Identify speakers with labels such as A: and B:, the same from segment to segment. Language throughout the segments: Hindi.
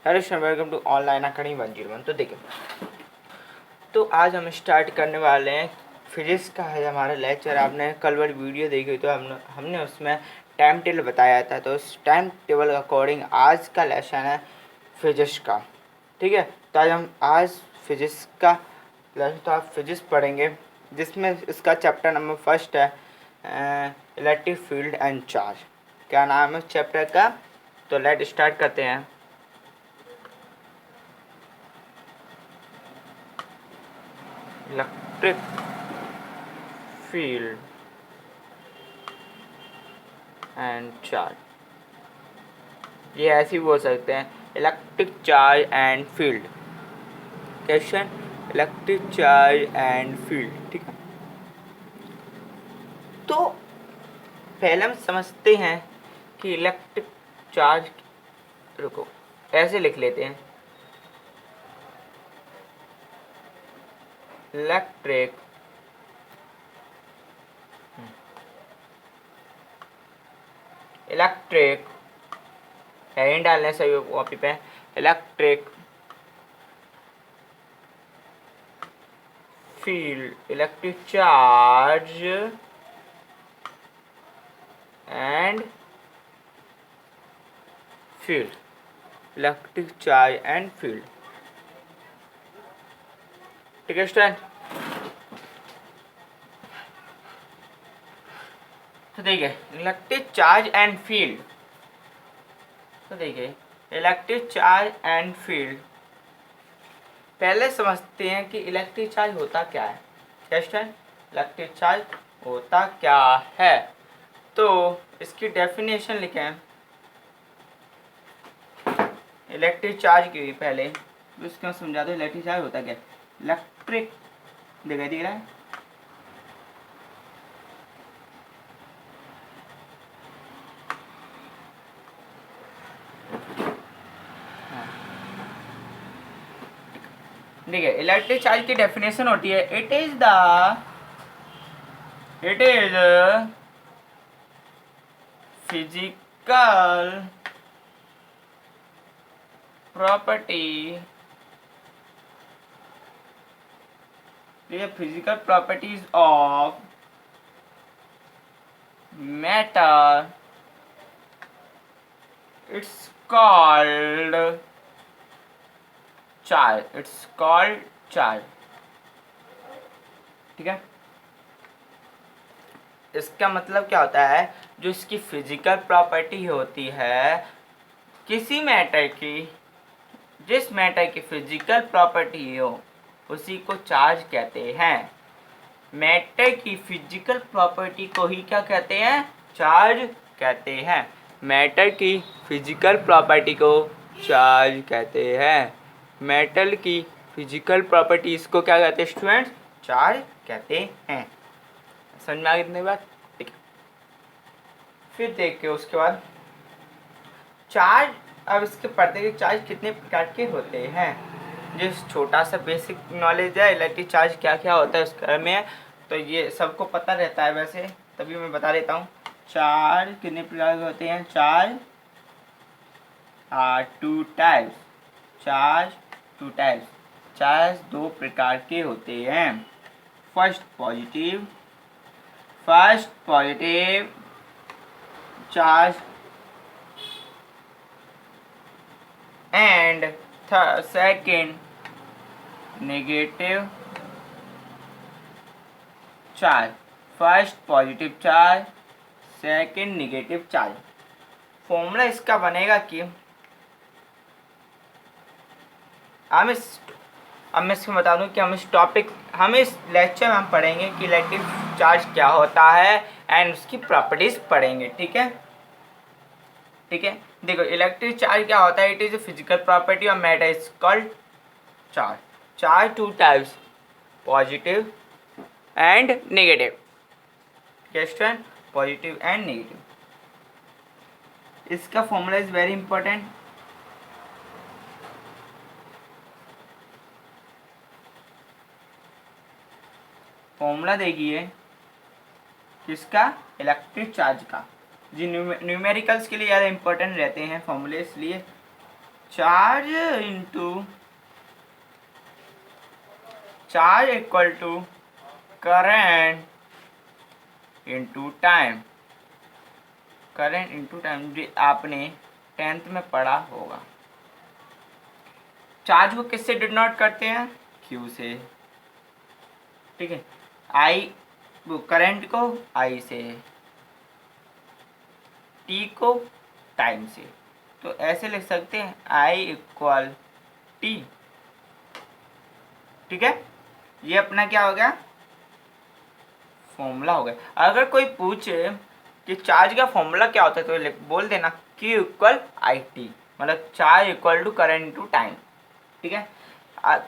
A: Hello student, welcome to online academy 101। तो देखिए, तो आज हम स्टार्ट करने वाले हैं फिजिक्स का है हमारा लेक्चर। आपने कल वाली वीडियो देखी हुई, तो हमने उसमें टाइम टेबल बताया था। तो उस टाइम टेबल के अकॉर्डिंग आज का लेसन है फिजिक्स का। ठीक है, तो आज फिजिक्स का लेसन, तो आप फिजिक्स पढ़ेंगे, जिसमें इसका चैप्टर नंबर फर्स्ट है इलेक्ट्रिक फील्ड एंड चार्ज। क्या नाम है चैप्टर का? तो लेट स्टार्ट करते हैं। इलेक्ट्रिक फील्ड एंड चार्ज, ये ऐसे ही बोल सकते हैं, electric charge and field. Question, electric charge and field. ठीक है, तो पहले हम समझते हैं कि इलेक्ट्रिक चार्ज, रुको ऐसे लिख लेते हैं, इलेक्ट्रिक इलेक्ट्रिक हेडिंग डालने से कॉपी पे, electric field, electric charge and field, electric charge and field. ठीक है स्टूडेंट, तो देखिए इलेक्ट्रिक चार्ज एंड फील्ड। तो देखिए इलेक्ट्रिक चार्ज एंड फील्ड, पहले समझते हैं कि इलेक्ट्रिक चार्ज होता क्या है। क्वेश्चन, इलेक्ट्रिक चार्ज होता क्या है? तो इसकी डेफिनेशन लिखें इलेक्ट्रिक चार्ज की। पहले इसको समझा दो, इलेक्ट्रिक चार्ज होता क्या है। इलेक्ट्रिक दिखाई दे रहा है, देखिए इलेक्ट्रिक चार्ज की डेफिनेशन होती है, it is physical property, physical properties of matter, it's called charge, it's called charge. ठीक है, इसका मतलब क्या होता है, जो इसकी फिजिकल प्रॉपर्टी होती है किसी मैटर की, जिस मैटर की फिजिकल प्रॉपर्टी हो उसी को चार्ज कहते हैं। मैटर की फिजिकल प्रॉपर्टी को ही क्या कहते हैं? चार्ज कहते हैं। मैटर की फिजिकल प्रॉपर्टी को चार्ज कहते हैं। मेटल की फिजिकल प्रॉपर्टीज को क्या कहते हैं स्टूडेंट्स? चार्ज कहते हैं। समझ में आ गई इतनी बात? ठीक है, फिर देखिए उसके बाद चार्ज। अब इसके पढ़ते हैं चार्ज कितने प्रकार के होते हैं। जिस छोटा सा बेसिक नॉलेज है इलेक्ट्रिक चार्ज क्या क्या होता है उसके में, तो ये सबको पता रहता है वैसे, तभी मैं बता देता हूँ। चार्ज कितने प्रकार के होते हैं? Charge are two types, charge two types, charge दो प्रकार के होते हैं। First positive charge and second negative charge. First positive charge, second negative charge. Formula इसका बनेगा कि अब मैं इसको बता दूं कि हम इस लेक्चर में हम पढ़ेंगे कि इलेक्ट्रिक चार्ज क्या होता है एंड उसकी प्रॉपर्टीज पढ़ेंगे। ठीक है, देखो इलेक्ट्रिक चार्ज क्या होता है, it is a physical property of matter is called charge. Charge two types, positive and negative. Question, positive and negative. इसका formula is very important. Formula देखिए किसका? इलेक्ट्रिक चार्ज का। जी न्यूमेरिकल्स के लिए ज़्यादा इंपॉर्टेंट रहते हैं फॉर्मूले, इसलिए charge equal to current into time. Current into time जो आपने 10th में पढ़ा होगा। चार्ज को किससे डिनोट करते हैं? Q से, ठीक है। आई वो करंट को I से, T को टाइम से। तो ऐसे लिख सकते हैं I इक्वल T, ठीक है। ये अपना क्या हो गया? फॉर्मूला हो गया। अगर कोई पूछे कि चार्ज का फॉर्मूला क्या होता है तो बोल देना Q इक्वल IT, मतलब charge equal to current into time, ठीक है।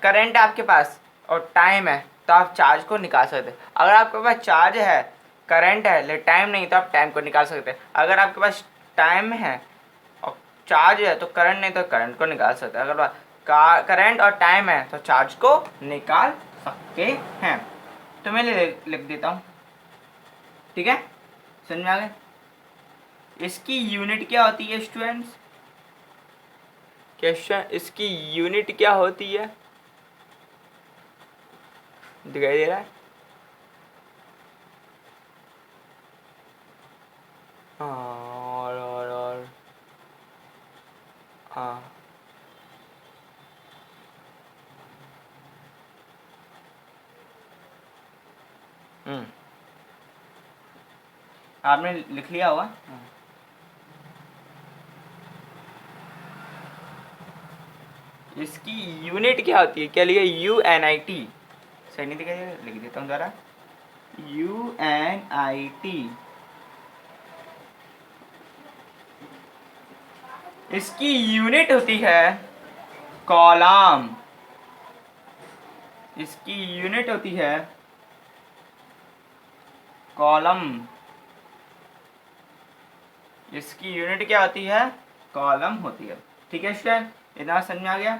A: करंट आपके पास और टाइम है तो आप चार्ज को निकाल सकते हैं। अगर आपके पास चार्ज है, करंट है लेकिन टाइम नहीं, तो आप टाइम को निकाल सकते हैं। अगर आपके पास टाइम है और चार्ज है तो करंट नहीं, तो करंट को निकाल सकते हैं। अगर करंट और टाइम है तो चार्ज को निकाल सकते हैं। तो मैं लिख देता हूँ, ठीक है। समझ में आ गए? इसकी यूनिट क्या होती है स्टूडेंट्स? क्वेश्चन, इसकी यूनिट क्या होती है? दिखाई दे रहा है? और हाँ, आपने लिख लिया होगा। इसकी यूनिट क्या होती है? क्या लिखा? UNIT। सही नहीं दिखाई दे रहा? लिख देता हूँ ज़रा, UNIT। इसकी यूनिट होती है कॉलम। इसकी यूनिट होती है कॉलम। इसकी यूनिट क्या होती है? कॉलम होती है, ठीक है स्टूडेंट। इतना समझ में आ गया?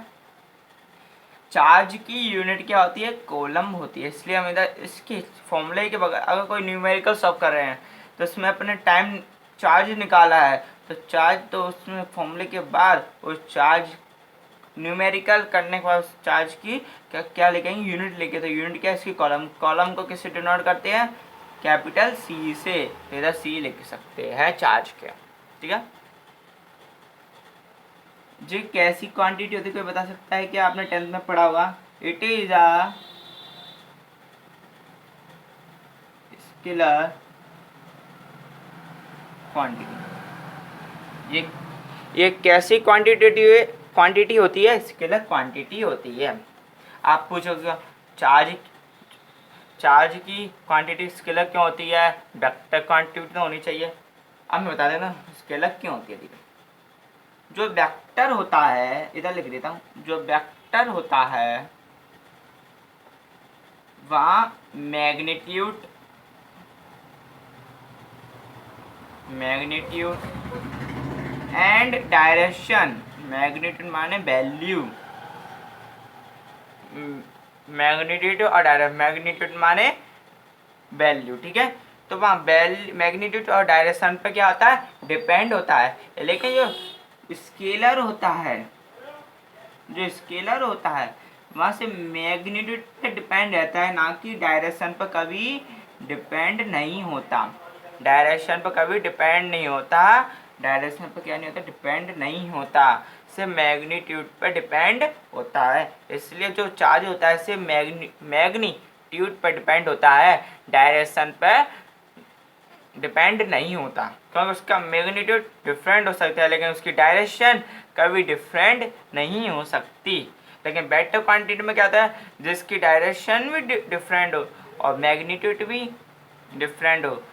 A: चार्ज की यूनिट क्या होती है? कॉलम होती है। इसलिए हम इधर इसके फॉर्मूले के बगैर अगर कोई न्यूमेरिकल सॉल्व कर रहे हैं तो इसमें अपने टाइम चार्ज निकाला है तो चार्ज, तो उसमें फॉर्मूले के बाद उस चार्ज न्यूमेरिकल करने के बाद उस चार्ज की क्या क्या लिखेंगे? यूनिट लिखे। तो यूनिट क्या है? इसकी कॉलम। कॉलम को किससे डिनोट करते हैं? कैपिटल C से। इधर C लिख सकते हैं चार्ज के, ठीक है। जी कैसी क्वांटिटी होती है कोई बता सकता है क्या? आपने 10th में पढ़ा होगा। It is a scalar quantity. ये कैसी क्वांटिटी होती है? स्केलर क्वांटिटी होती है। आप पूछोगे चार्ज चार्ज की क्वांटिटी स्केलर क्यों होती है? वेक्टर क्वांटिटी तो होनी चाहिए। अब मैं बता देना स्केलर क्यों होती है। जो वेक्टर होता है, इधर लिख देता हूँ, जो वेक्टर होता है वह मैग्नीट्यूड एंड डायरेक्शन। मैग्नीट्यूड माने वैल्यू, मैग्नीट्यूड और डायरेक्शन। मैग्नीट्यूड माने वैल्यू, ठीक है। तो वहाँ मैग्नीट्यूड और डायरेक्शन पे क्या होता है? डिपेंड होता है। लेकिन जो स्केलर होता है, जो स्केलर होता है वहाँ से मैग्नीट्यूड पे डिपेंड रहता है, ना कि डायरेक्शन पर कभी डिपेंड नहीं होता। डायरेक्शन पर कभी डिपेंड नहीं होता। डायरेक्शन पर क्या नहीं होता? डिपेंड नहीं होता, सिर्फ मैग्नीट्यूड पर डिपेंड होता है। इसलिए जो चार्ज होता है सिर्फ मैग्नीट्यूड पर डिपेंड होता है, डायरेक्शन पर डिपेंड नहीं होता। क्योंकि उसका मैग्नीट्यूड डिफरेंट हो सकता है लेकिन उसकी डायरेक्शन कभी डिफरेंट नहीं हो सकती। लेकिन वेक्टर क्वांटिटी में क्या होता है? जिसकी डायरेक्शन भी डिफरेंट हो और मैग्नीट्यूड भी डिफरेंट हो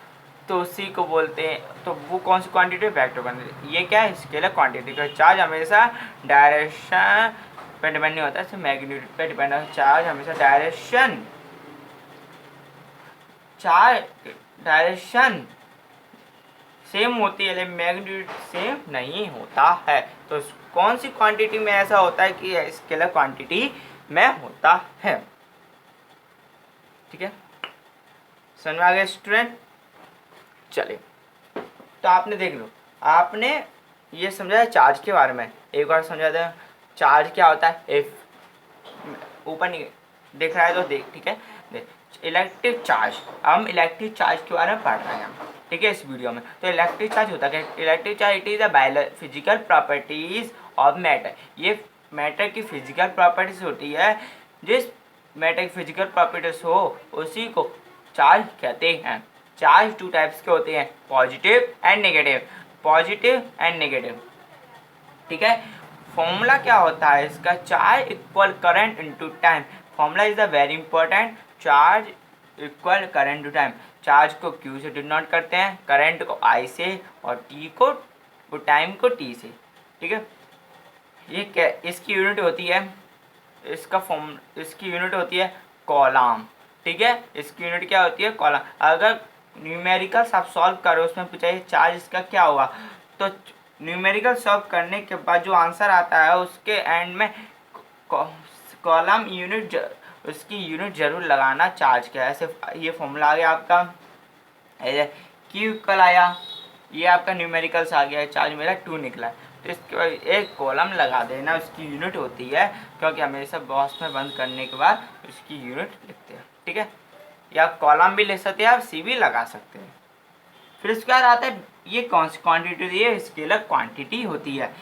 A: तो उसी को बोलते हैं। तो वो कौन सी क्वांटिटी है? Vector quantity. ये क्या है? Scalar quantity. का चार्ज हमेशा डायरेक्शन पर डिपेंड नहीं होता, सिर्फ मैग्नीट्यूड पर डिपेंड होता है। चार्ज हमेशा डायरेक्शन सेम होती है लेकिन मैग्नीट्यूड सेम नहीं होता है। तो कौन सी क्वांटिटी में ऐसा होता है कि स्केलर क्वांटिटी में होता है, ठीक है। समझ में आ गया स्टूडेंट? चलिए, तो आपने देख लो, आपने ये समझा है चार्ज के बारे में, एक बार समझा दें चार्ज क्या होता है। इफ ऊपर नहीं दिख रहा है तो देख, ठीक है, इलेक्ट्रिक चार्ज, हम इलेक्ट्रिक चार्ज के बारे में पढ़ रहे हैं, ठीक है, इस वीडियो में। तो इलेक्ट्रिक चार्ज होता है, electric charge it is the physical properties of matter, ये मैटर की फिजिकल प्रॉपर्टीज होती है, जिस मैटर की फिजिकल प्रॉपर्टीज हो उसी को चार्ज कहते हैं। चार्ज टू टाइप्स के होते हैं, positive and negative, positive and negative, ठीक है। फॉर्मूला क्या होता है इसका, charge equal current into time, formula is the very important, charge equal current to time, charge को Q से डिनोट करते हैं, करंट को I से, और T को टाइम को T से, ठीक है। ये क्या, इसकी यूनिट होती है, इसकी यूनिट होती है कॉलम, ठीक है, इसकी यूनिट क्या होती है कॉलम। अगर न्यूमेरिकल्स आप सॉल्व करो, उसमें पूछा चार्ज इसका क्या होगा, तो न्यूमेरिकल सॉल्व करने के बाद जो आंसर आता है उसके एंड में कॉलम यूनिट, उसकी यूनिट जरूर लगाना चार्ज क्या है। ऐसे ये फॉर्मूला आ गया आपका, क्यू इक्वल आया, ये आपका न्यूमेरिकल्स आ गया है, चार्ज मेरा 2 निकला है, तो इसके बाद एक कॉलम लगा देना, उसकी यूनिट होती है, क्योंकि हमेशा बॉक्स में बंद करने के बाद उसकी यूनिट लिखते हैं, ठीक है। या कॉलम भी ले सकते हैं, आप सी भी लगा सकते हैं। फिर उसके बाद आता है ये कौन सी क्वांटिटी, ये स्केलर क्वांटिटी होती है।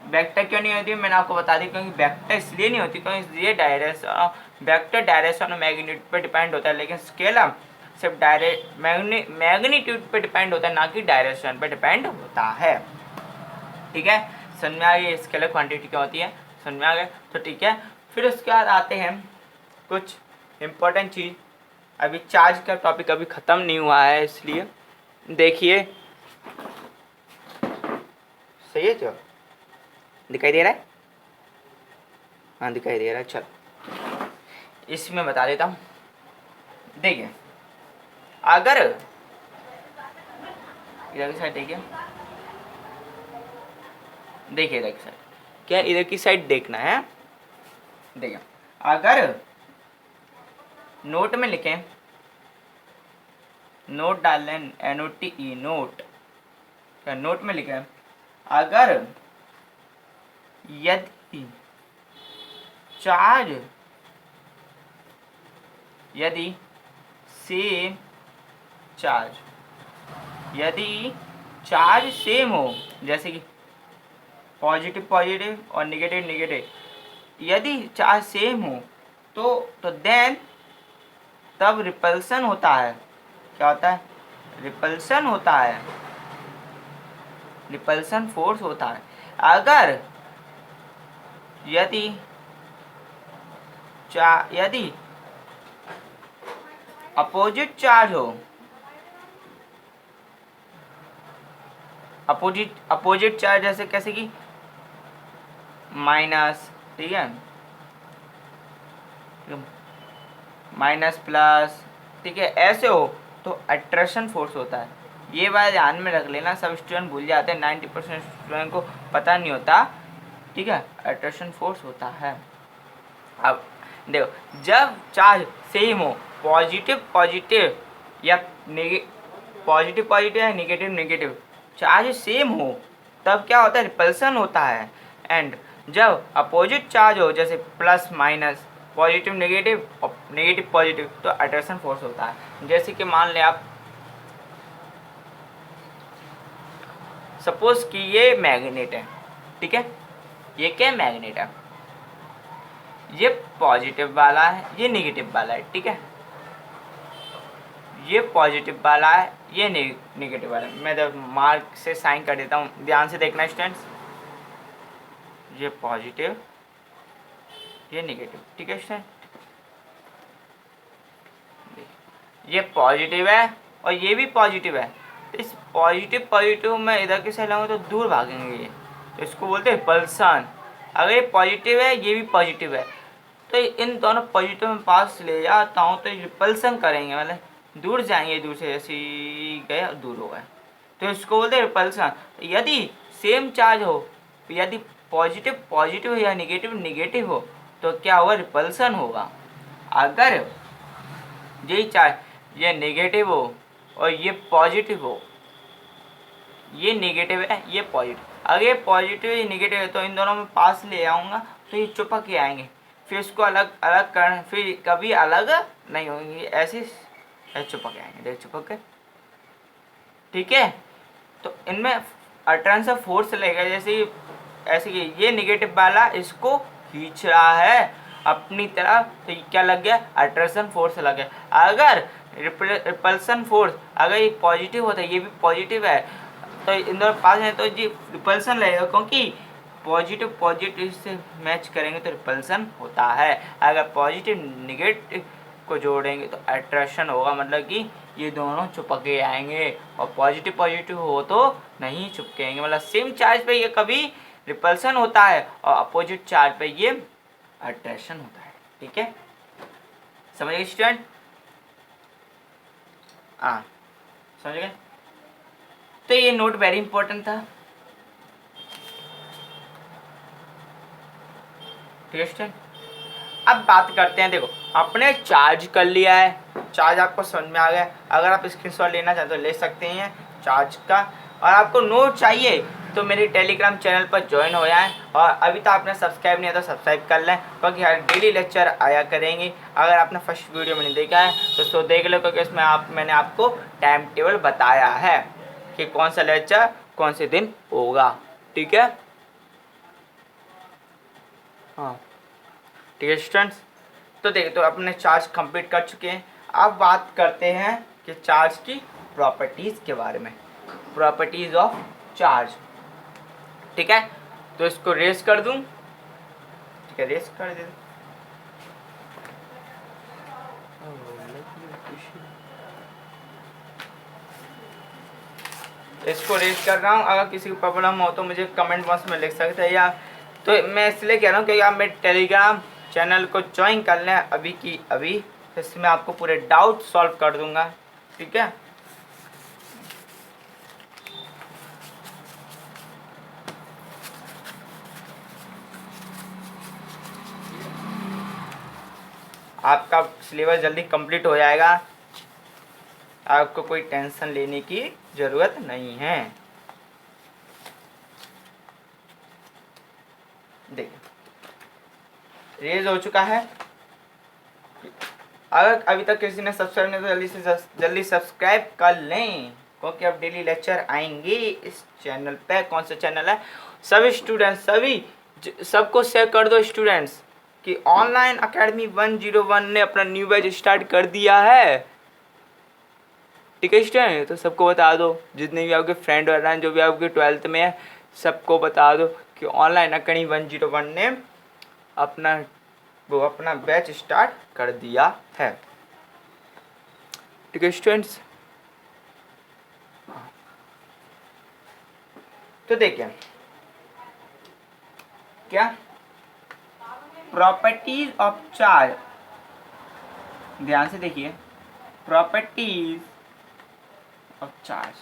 A: वेक्टर क्यों नहीं होती है, मैंने आपको बता दी, क्योंकि वेक्टर इसलिए नहीं होती क्योंकि ये डायरेक्शन, वेक्टर डायरेक्शन और मैग्नीट्यूड पर डिपेंड होता है, लेकिन स्केलर सिर्फ डायरेक्ट मैग्नीट्यूड पर डिपेंड होता है, ना कि डायरेक्शन पर डिपेंड होता है, ठीक है। समझ में आ गई स्केलर क्वांटिटी क्या होती है, समझ में आ गए, तो ठीक है। फिर उसके बाद आते हैं कुछ इम्पोर्टेंट चीज़, अभी चार्ज का टॉपिक अभी ख़त्म नहीं हुआ है, इसलिए देखिए, सही है, चलो दिखाई दे रहा है, हाँ दिखाई दे रहा है, चलो इसमें बता देता हूँ। देखिए अगर इधर की साइड देखिए, देखिए इधर की साइड, क्या इधर की साइड देखना है, देखिए अगर नोट में लिखें, नोट डाल लें, NOTE नोट, क्या नोट में लिखें, अगर यदि चार्ज, यदि सेम चार्ज, यदि चार्ज सेम हो, जैसे कि पॉजिटिव पॉजिटिव और नेगेटिव नेगेटिव, यदि चार्ज सेम हो तो देन तब रिपल्सन होता है, क्या होता है, रिपल्सन होता है, रिपल्सन फोर्स होता है। अगर यदि अपोजिट चार्ज हो, अपोजिट चार्ज जैसे कैसे कि माइनस, ठीक है, माइनस प्लस, ठीक है, ऐसे हो तो अट्रैक्शन फोर्स होता है। ये बात ध्यान में रख लेना, सब स्टूडेंट भूल जाते हैं, 90% स्टूडेंट को पता नहीं होता, ठीक है, अट्रैक्शन फोर्स होता है। अब देखो जब चार्ज सेम हो, पॉजिटिव पॉजिटिव या पॉजिटिव पॉजिटिव या नेगेटिव नेगेटिव, चार्ज सेम हो तब क्या होता है, रिपल्सन होता है। एंड जब अपोजिट चार्ज हो, जैसे प्लस माइनस, पॉजिटिव नेगेटिव और नेगेटिव पॉजिटिव, तो अट्रैक्शन फोर्स होता है। जैसे कि मान लें आप, सपोज कि ये मैग्नेट है, ठीक है, ये क्या मैग्नेट है, ये पॉजिटिव वाला है, ये नेगेटिव वाला है, ठीक है, ये पॉजिटिव वाला है, ये नेगेटिव वाला है। मैं जब मार्क से साइन कर देता हूँ, ध्यान से देखना स्टूडेंट्स, ये पॉजिटिव, ये नेगेटिव, ठीक है स्टूडेंट, ये पॉजिटिव है और ये भी पॉजिटिव है, तो इस पॉजिटिव पॉजिटिव में इधर की साइड लाऊंगा तो दूर भागेंगे ये, तो इसको बोलते हैं रिपल्सन। अगर ये पॉजिटिव है, ये भी पॉजिटिव है, तो इन दोनों पॉजिटिव में पास ले जाता हूँ तो रिपल्सन करेंगे, मतलब दूर जाएंगे, दूर से ऐसे गए दूर हो गए, तो इसको बोलते हैं रिपल्सन। यदि सेम चार्ज हो, यदि पॉजिटिव पॉजिटिव या नेगेटिव नेगेटिव हो, तो क्या होगा, रिपल्सन होगा। अगर यही चार्ज ये नेगेटिव हो और ये पॉजिटिव हो, ये नेगेटिव है ये पॉजिटिव, अगर ये पॉजिटिव निगेटिव है तो इन दोनों में पास ले आऊँगा तो ये चिपक के आएंगे, फिर इसको अलग अलग करना, फिर कभी अलग नहीं होंगे, ऐसे चिपक के आएंगे, देख चिपक के, ठीक है। तो इनमें अट्रैक्शन फोर्स लगेगा, जैसे ऐसे कि ये निगेटिव वाला इसको खींच रहा है अपनी तरफ, तो ये क्या लग गया, अट्रैक्शन फोर्स लग गया। अगर रिपल्सन फोर्स, अगर ये पॉजिटिव होता है, ये भी पॉजिटिव है, तो इन दोनों पास है तो ये रिपल्सन लगेगा, क्योंकि पॉजिटिव पॉजिटिव से मैच करेंगे तो रिपल्सन होता है। अगर पॉजिटिव निगेटिव को जोड़ेंगे तो अट्रैक्शन होगा, मतलब कि ये दोनों चिपके आएंगे, और पॉजिटिव पॉजिटिव हो तो नहीं चिपकेंगे। मतलब सेम चार्ज पे ये कभी रिपल्सन होता है और अपोजिट चार्ज पे ये अट्रैक्शन होता है, ठीक है। समझ गए स्टूडेंट? हाँ, समझ गए। तो ये नोट वेरी इंपॉर्टेंट था, ठीक है स्टूडेंट। अब बात करते हैं, देखो आपने चार्ज कर लिया है, चार्ज आपको समझ में आ गया। अगर आप स्क्रीनशॉट लेना चाहते हो ले सकते हैं चार्ज का, और आपको नोट चाहिए तो मेरे टेलीग्राम चैनल पर ज्वाइन हो जाएं, और अभी तक आपने सब्सक्राइब नहीं है तो सब्सक्राइब कर लें, क्योंकि हर डेली लेक्चर आया करेंगे। अगर आपने फर्स्ट वीडियो में नहीं देखा है तो उसको देख लो, क्योंकि इसमें मैंने आपको टाइम टेबल बताया है कि कौन सा लेक्चर कौन से दिन होगा, ठीक है। हाँ, ठीक है स्टूडेंट्स। तो देखिए, तो अपने चार्ज कंप्लीट कर चुके हैं। अब बात करते हैं कि चार्ज की प्रॉपर्टीज़ के बारे में, प्रॉपर्टीज़ ऑफ चार्ज, ठीक है। तो इसको रेस कर दूं, ठीक है, रेस कर दे, इसको रेस कर रहा हूँ। अगर किसी को प्रॉब्लम हो तो मुझे कमेंट बॉक्स में लिख सकते हैं, या तो मैं इसलिए कह रहा हूँ कि आप मेरे टेलीग्राम चैनल को ज्वाइन कर लें अभी की अभी, इसमें आपको पूरे डाउट सॉल्व कर दूंगा, ठीक है। आपका सिलेबस जल्दी कंप्लीट हो जाएगा, आपको कोई टेंशन लेने की ज़रूरत नहीं है। देखिए, रेज हो चुका है। अगर अभी तक किसी ने सब्सक्राइब नहीं तो जल्दी सब्सक्राइब कर लें, क्योंकि अब डेली लेक्चर आएंगे इस चैनल पे। कौन सा चैनल है? सभी स्टूडेंट्स, सबको शेयर कर दो स्टूडेंट्स कि ऑनलाइन अकेडमी 101 ने अपना न्यू बैच स्टार्ट कर दिया है, ठीक है स्टूडेंट। तो सबको बता दो, जितने भी आपके फ्रेंड वगैरह जो भी आपके 12th में है, सबको बता दो कि ऑनलाइन अकेडमी 101 ने अपना बैच स्टार्ट कर दिया है, ठीक है स्टूडेंट्स। तो देखिए क्या प्रॉपर्टीज ऑफ चार्ज, ध्यान से देखिए, प्रॉपर्टीज ऑफ चार्ज।